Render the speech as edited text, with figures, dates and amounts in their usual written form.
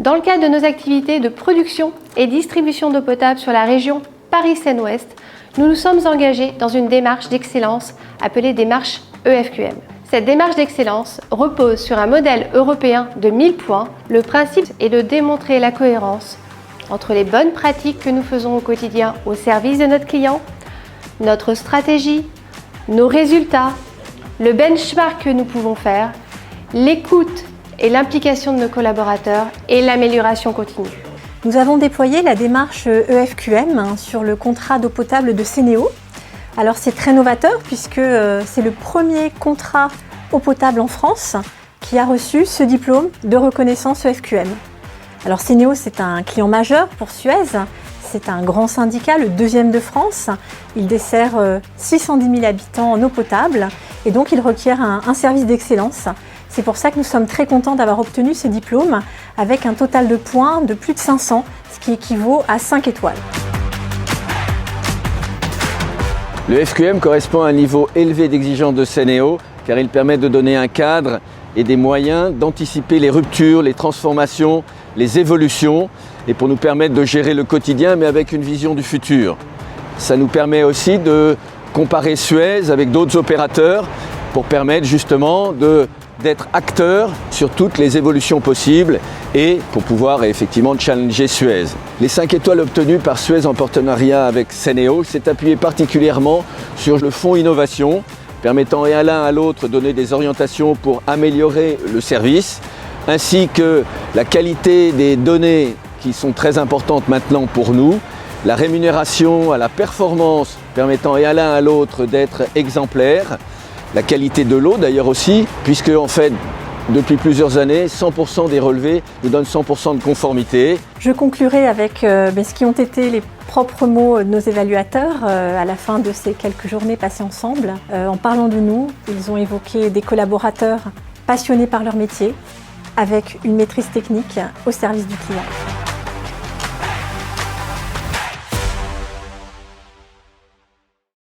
Dans le cadre de nos activités de production et distribution d'eau potable sur la région Paris-Seine-Ouest, nous nous sommes engagés dans une démarche d'excellence appelée démarche EFQM. Cette démarche d'excellence repose sur un modèle européen de 1000 points. Le principe est de démontrer la cohérence entre les bonnes pratiques que nous faisons au quotidien au service de notre client, notre stratégie, nos résultats, le benchmark que nous pouvons faire, l'écoute et l'implication de nos collaborateurs et l'amélioration continue. Nous avons déployé la démarche EFQM sur le contrat d'eau potable de Sénéo. Alors c'est très novateur puisque c'est le premier contrat eau potable en France qui a reçu ce diplôme de reconnaissance EFQM. Alors Sénéo, c'est un client majeur pour Suez, c'est un grand syndicat, le deuxième de France. Il dessert 610 000 habitants en eau potable et donc il requiert un service d'excellence. C'est pour ça que nous sommes très contents d'avoir obtenu ce diplôme avec un total de points de plus de 500, ce qui équivaut à 5 étoiles. Le FQM correspond à un niveau élevé d'exigence de Sénéo car il permet de donner un cadre et des moyens d'anticiper les ruptures, les transformations, les évolutions et pour nous permettre de gérer le quotidien mais avec une vision du futur. Ça nous permet aussi de comparer Suez avec d'autres opérateurs pour permettre justement d'être acteurs sur toutes les évolutions possibles et pour pouvoir effectivement challenger Suez. Les 5 étoiles obtenues par Suez en partenariat avec Sénéo s'est appuyé particulièrement sur le fonds innovation, permettant à l'un à l'autre de donner des orientations pour améliorer le service, ainsi que la qualité des données qui sont très importantes maintenant pour nous, la rémunération à la performance permettant à l'un à l'autre d'être exemplaires, la qualité de l'eau d'ailleurs aussi, puisque en fait, depuis plusieurs années, 100% des relevés nous donnent 100% de conformité. Je conclurai avec ce qui ont été les propres mots de nos évaluateurs à la fin de ces quelques journées passées ensemble. En parlant de nous, ils ont évoqué des collaborateurs passionnés par leur métier, avec une maîtrise technique au service du client.